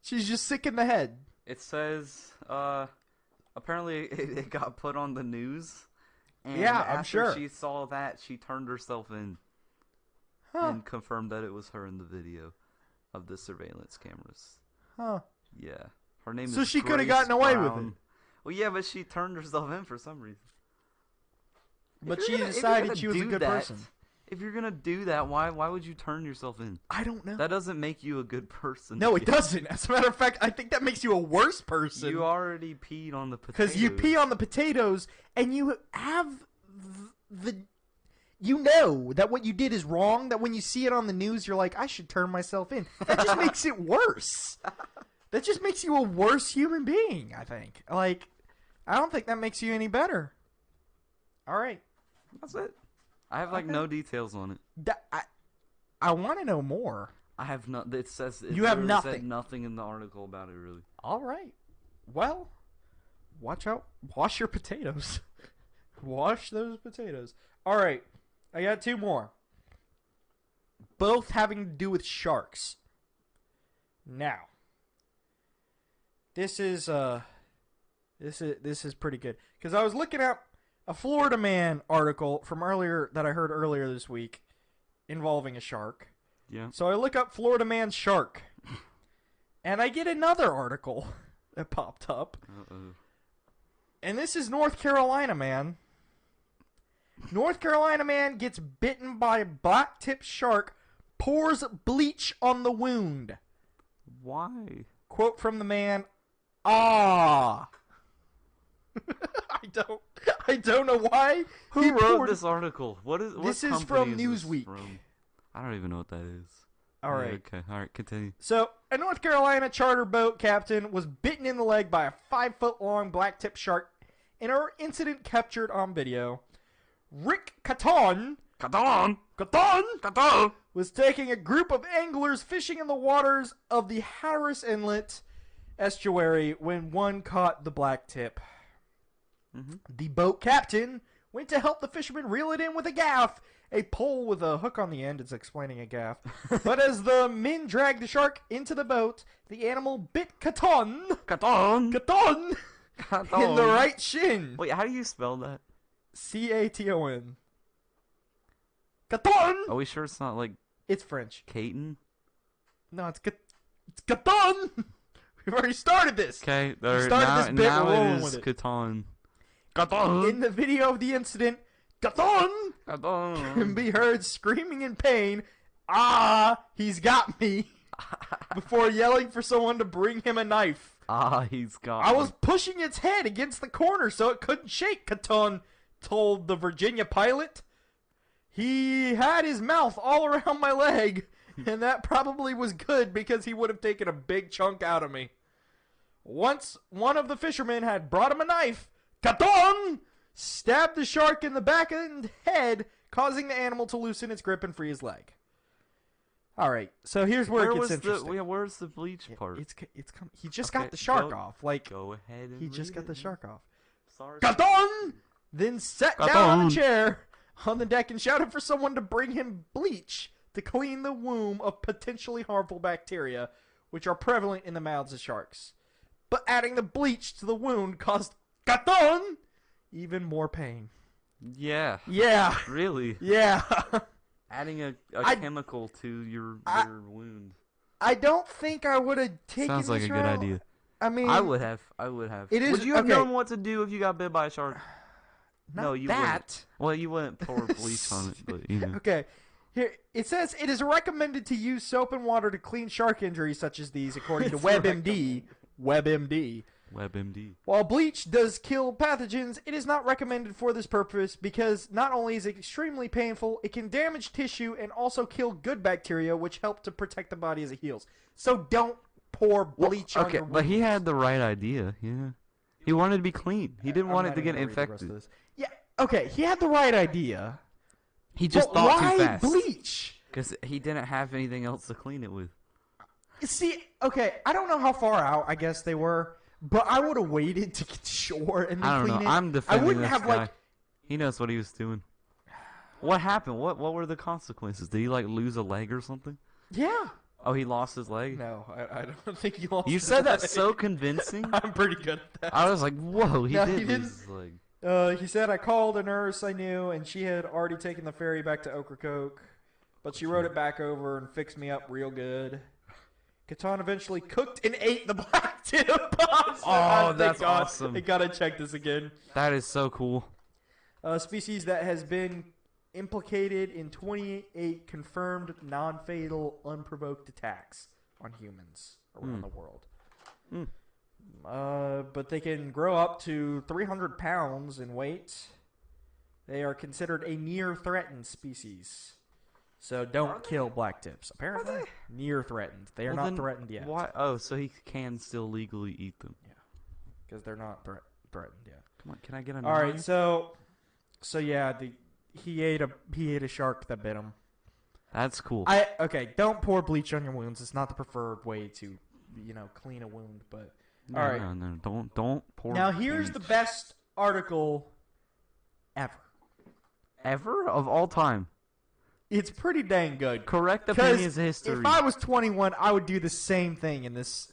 She's just sick in the head. It says, apparently it got put on the news. And yeah, I'm sure. After she saw that, she turned herself in. And confirmed that it was her in the video of the surveillance cameras. Huh. Yeah. Her name is So she could have Grace gotten away Brown. with it. Well, yeah, but she turned herself in for some reason. But she decided she was a good person. If you're gonna do that, why would you turn yourself in? I don't know. That doesn't make you a good person. No, it doesn't. As a matter of fact, I think that makes you a worse person. You already peed on the potatoes. Because you pee on the potatoes, and you have you know that what you did is wrong, that when you see it on the news, you're like, I should turn myself in. That just makes it worse. That just makes you a worse human being, I think. Like, I don't think that makes you any better. All right. That's it. I have, no details on it. I want to know more. I have not. It says... You have nothing. Said nothing in the article about it, really. All right. Well, watch out. Wash your potatoes. Wash those potatoes. All right. I got 2 more. Both having to do with sharks. Now, this is pretty good, because I was looking up a Florida Man article from earlier that I heard earlier this week involving a shark. Yeah. So I look up Florida Man shark, and I get another article that popped up. Uh-oh. And this is North Carolina man. North Carolina man gets bitten by a black-tipped shark, pours bleach on the wound. Why? Quote from the man, "Ah." I don't know why. Who wrote this article? This is from Newsweek. I don't even know what that is. All right. Okay. All right. Continue. So, a North Carolina charter boat captain was bitten in the leg by a 5-foot-long black-tipped shark in an incident captured on video. Rick Caton was taking a group of anglers fishing in the waters of the Harris Inlet estuary when one caught the black tip. Mm-hmm. The boat captain went to help the fishermen reel it in with a gaff, a pole with a hook on the end. It's explaining a gaff. But as the men dragged the shark into the boat, the animal bit Caton in the right shin. Wait, how do you spell that? Caton. Caton. Are we sure it's not like... It's French. Caton? No, it's Caton. We've already started this. Okay, We started this bit. We're now rolling it with is it. Catan. In the video of the incident, Catan can Catan. be heard screaming in pain. Ah, he's got me. Before yelling for someone to bring him a knife. Ah, he's got I me. was pushing its head against the corner so it couldn't shake, Catan told the Virginia pilot. He had his mouth all around my leg, and that probably was good because he would have taken a big chunk out of me. Once one of the fishermen had brought him a knife, Catan stabbed the shark in the back and head, causing the animal to loosen its grip and free his leg. All right, so here's where it gets interesting. Where's the bleach part? He just got the shark off. Like, go ahead and he just got the shark off. Sorry. Catan then sat down on a chair on the deck and shouted for someone to bring him bleach to clean the womb of potentially harmful bacteria, which are prevalent in the mouths of sharks. But adding the bleach to the wound caused Catan even more pain. Yeah. Yeah. Really? Yeah. Adding a chemical to your wound. I don't think I would have taken Sounds like this a good route. idea. I mean, I would have. It is, Would you have okay. known what to do if you got bit by a shark? Not No, you that. wouldn't. Well, you wouldn't pour bleach on it, but you know. Okay. Here it says it is recommended to use soap and water to clean shark injuries such as these, according to It's WebMD. WebMD. WebMD. While bleach does kill pathogens, it is not recommended for this purpose because not only is it extremely painful, it can damage tissue and also kill good bacteria, which help to protect the body as it heals. So don't pour bleach on your wounds. But he had the right idea. Yeah. He wanted to be clean. He didn't want it to get infected. Yeah. Okay. He had the right idea. He just But thought why too fast. bleach? Because he didn't have anything else to clean it with. See, okay, I don't know how far out I guess they were, but I would have waited to get to shore and then I don't clean know. it. I'm defending I wouldn't this have guy. like. He knows what he was doing. What happened? What were the consequences? Did he like lose a leg or something? Yeah. Oh, he lost his leg? No, I don't think he lost. You his said that leg. so convincing. I'm pretty good at that. I was like, whoa, he No, did he lose didn't. his leg. He said I called a nurse I knew, and she had already taken the ferry back to Ocracoke, but she rode it back over and fixed me up real good. Catan eventually cooked and ate the black tip. Oh, that's awesome. I gotta check this again. That is so cool. A species that has been implicated in 28 confirmed non-fatal unprovoked attacks on humans around the world. But they can grow up to 300 pounds in weight. They are considered a near-threatened species. So don't kill black tips. Apparently, near-threatened. They are Well, not then threatened yet. Why? Oh, so he can still legally eat them. Yeah, because they're not threatened yet. Come on, can I get a All knife? right, so yeah, he ate a shark that bit him. That's cool. Okay, don't pour bleach on your wounds. It's not the preferred way to, clean a wound. But No, all right, no, don't pour. now here's the best article ever of all time. It's pretty dang good. Correct 'Cause opinions history. if I was 21, I would do the same thing in this.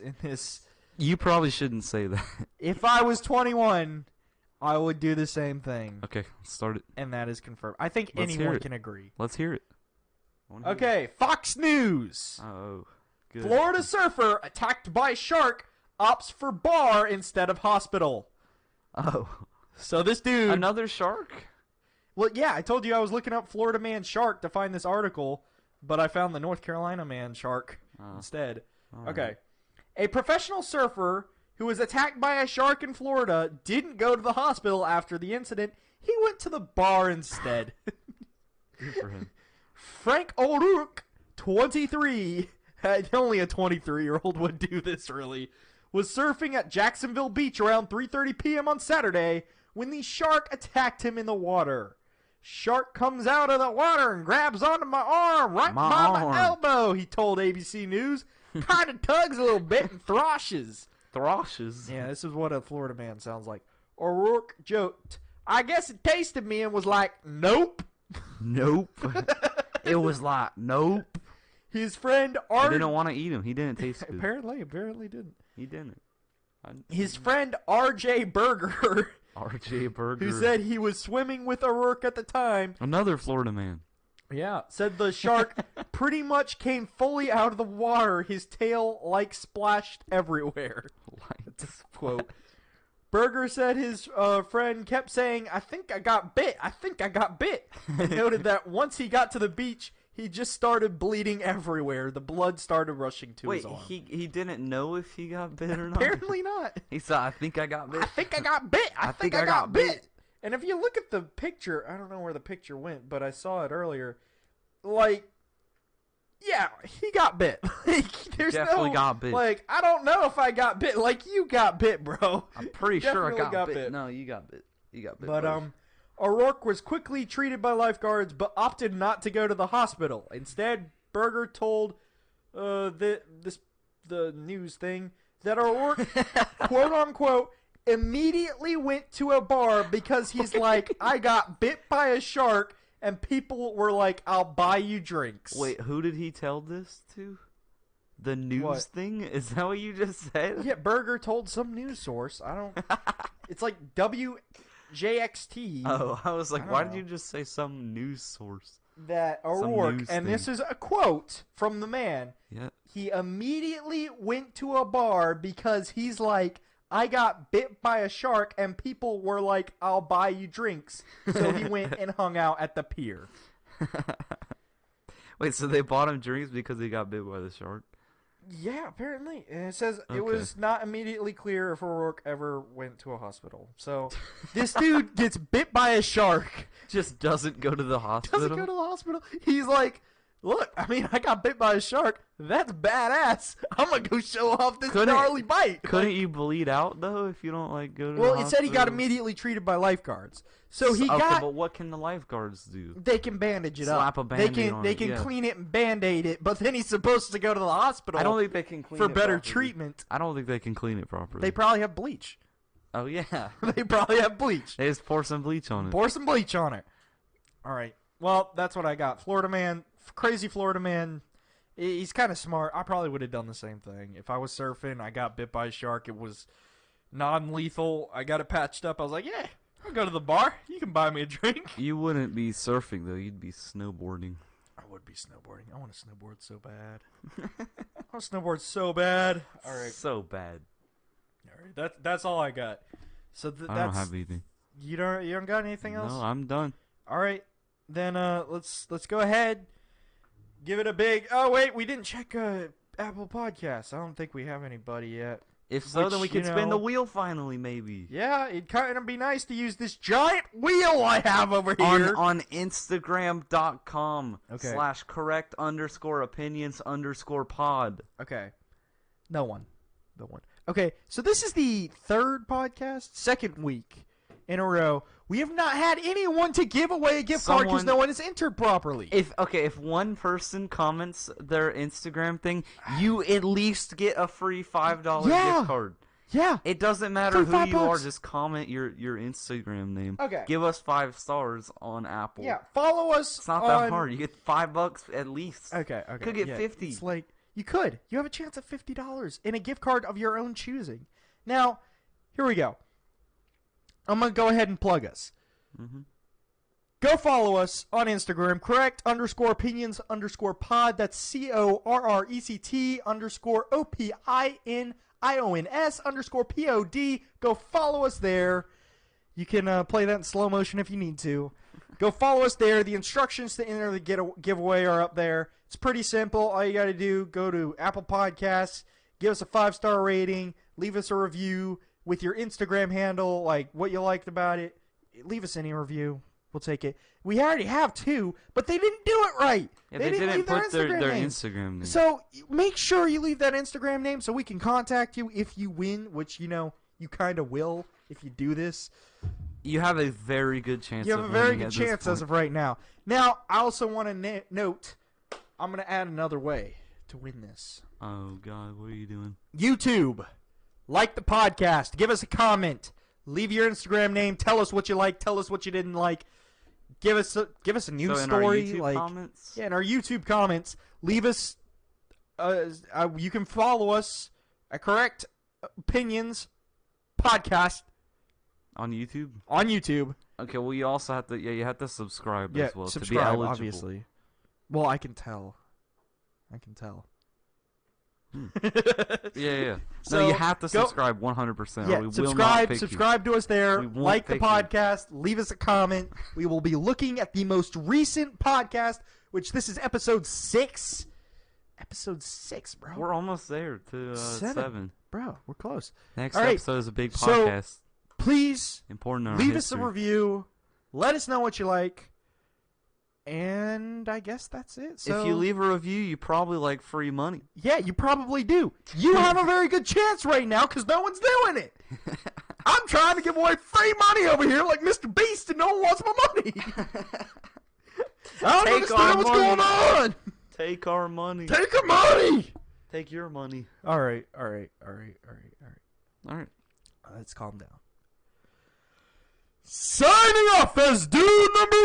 You probably shouldn't say that. If I was 21, I would do the same thing. Okay, let's start it. And that is confirmed. I think Let's hear anyone it. can agree. Let's hear it. I wanna hear Okay, Fox News. it. Oh, good. Florida surfer attacked by shark opts for bar instead of hospital. Oh, So this dude. another shark? Well, yeah, I told you I was looking up Florida man shark to find this article, but I found the North Carolina man shark instead. All Okay. right. A professional surfer who was attacked by a shark in Florida didn't go to the hospital after the incident. He went to the bar instead. Good for him. Frank O'Rourke, 23, only a 23-year-old would do this really, was surfing at Jacksonville Beach around 3:30 p.m. on Saturday when the shark attacked him in the water. Shark comes out of the water and grabs onto my arm right My by arm. my elbow, he told ABC News. Kind of tugs a little bit and throshes. Throshes. Yeah, this is what a Florida man sounds like. O'Rourke joked, I guess it tasted me and was like, nope. Nope. It was like, nope. His friend I didn't want to eat him. He didn't taste good. apparently didn't. He didn't. His friend R.J. Berger, R.J. Berger. who said he was swimming with O'Rourke at the time, Another Florida man. Yeah, said the shark pretty much came fully out of the water. His tail, splashed everywhere. Quote. Berger said his friend kept saying, "I think I got bit. I think I got bit." He noted that once he got to the beach, he just started bleeding everywhere. The blood started rushing to his arm. Wait, he didn't know if he got bit or not? Apparently not. He said, "I think I got bit." I think I got bit. I think I got bit. And if you look at the picture, I don't know where the picture went, but I saw it earlier. Yeah, he got bit. There's definitely got bit. I don't know if I got bit. You got bit, bro. I'm pretty sure I got bit. No, you got bit. You got bit. But O'Rourke was quickly treated by lifeguards, but opted not to go to the hospital. Instead, Berger told the news thing that O'Rourke, quote unquote, immediately went to a bar because he's like, I got bit by a shark. And people were like, "I'll buy you drinks." Wait, who did he tell this to? The news thing? Is that what you just said? Yeah, Berger told some news source. I don't. It's like WJXT. Oh, I was like, why did you just say some news source? That O'Rourke, and this is a quote from the man. Yeah. He immediately went to a bar because he's like, I got bit by a shark, and people were like, I'll buy you drinks. So he went and hung out at the pier. Wait, so they bought him drinks because he got bit by the shark? Yeah, apparently. And it says it was not immediately clear if O'Rourke ever went to a hospital. So this dude gets bit by a shark. Just doesn't go to the hospital? Doesn't go to the hospital. He's like, look, I got bit by a shark. That's badass. I'm going to go show off this gnarly bite. Couldn't you bleed out, though, if you don't, go to the hospital? Well, it said he got immediately treated by lifeguards. So he got... but what can the lifeguards do? They can bandage it Slap up. a Band-Aid on They can clean it and Band-Aid it, but then he's supposed to go to the hospital. I don't think they can clean it for better properly. treatment. I don't think they can clean it properly. They probably have bleach. Oh, yeah. They probably have bleach. They just pour some bleach on it. Pour some bleach on it. All right. Well, that's what I got. Florida man, crazy Florida man. He's kind of smart. I probably would have done the same thing. If I was surfing, I got bit by a shark. It was non-lethal. I got it patched up. I was like, yeah, I'll go to the bar. You can buy me a drink. You wouldn't be surfing, though. You'd be snowboarding. I would be snowboarding. I want to snowboard so bad. I want to snowboard so bad. All right. So bad. All right. That's all I got. So I don't have anything. You don't got anything else? No, I'm done. All right. Then let's go ahead. Give it a big... Oh, wait, we didn't check Apple Podcasts. I don't think we have anybody yet. If so, then we can spin the wheel finally, maybe. Yeah, it'd kind of be nice to use this giant wheel I have over here. On Instagram.com /correct_opinions_pod. Okay. No one. Okay, so this is the third second week in a row. We have not had anyone to give away a gift card because no one has entered properly. If one person comments their Instagram thing, you at least get a free $5 gift card. Yeah. It doesn't matter who you are, just comment your Instagram name. Okay. Give us 5 stars on Apple. Yeah, follow us. It's not that hard. You get $5 at least. Okay. Could get 50. It's you could. You have a chance at $50 in a gift card of your own choosing. Now, here we go. I'm going to go ahead and plug us. Mm-hmm. Go follow us on Instagram, correct_opinions_pod. That's CORRECT_OPINIONS_POD. Go follow us there. You can play that in slow motion if you need to. Go follow us there. The instructions to enter the giveaway are up there. It's pretty simple. All you got to do, go to Apple Podcasts, give us a 5-star rating, leave us a review with your Instagram handle, like what you liked about it. Leave us any review. We'll take it. We already have 2, but they didn't do it right. Yeah, they didn't put their Instagram name. So make sure you leave that Instagram name so we can contact you if you win, which, you kind of will if you do this. You have a very good chance. You have a very good chance as of right now. Now, I also want to note, I'm going to add another way to win this. Oh, God, what are you doing? YouTube. Like the podcast. Give us a comment. Leave your Instagram name. Tell us what you liked. Tell us what you didn't like. Give us a news story. In our YouTube comments? Yeah, in our YouTube comments. Leave us. You can follow us at Correct Opinions Podcast on YouTube. On YouTube. Okay. Well, you also have to. Yeah, you have to subscribe as well subscribe, to be eligible. Obviously. Well, I can tell. Yeah. So No, you have to go- subscribe 100%. Yeah, or we will not pick subscribe to us there. We won't Like the pick you. podcast. Leave us a comment. We will be looking at the most recent podcast, which this is episode 6. Episode 6, bro. you. We're almost there to 7. Bro, we're close. Next All right, episode is a big so podcast. Please Important in our leave us a history. review. Let us know what you like. And I guess that's it. So, If you leave a review, you probably like free money. yeah, you probably do. You have a very good chance right now because no one's doing it. I'm trying to give away free money over here like Mr. Beast and no one wants my money. I don't Take our understand what's money. going on. Take our money. Take our money. Take your money. All right. All right. Let's calm down. Signing off as dude number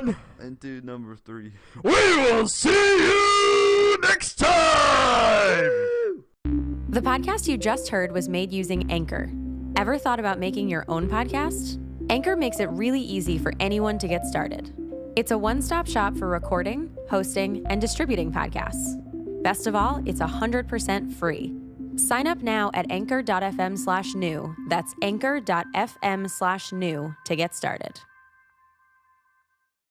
1. And dude number 3. We will see you next time. The podcast you just heard was made using Anchor. Ever thought about making your own podcast? Anchor makes it really easy for anyone to get started. It's a one-stop shop for recording, hosting, and distributing podcasts. Best of all, it's 100% free. Sign up now at anchor.fm/new. That's anchor.fm/new to get started.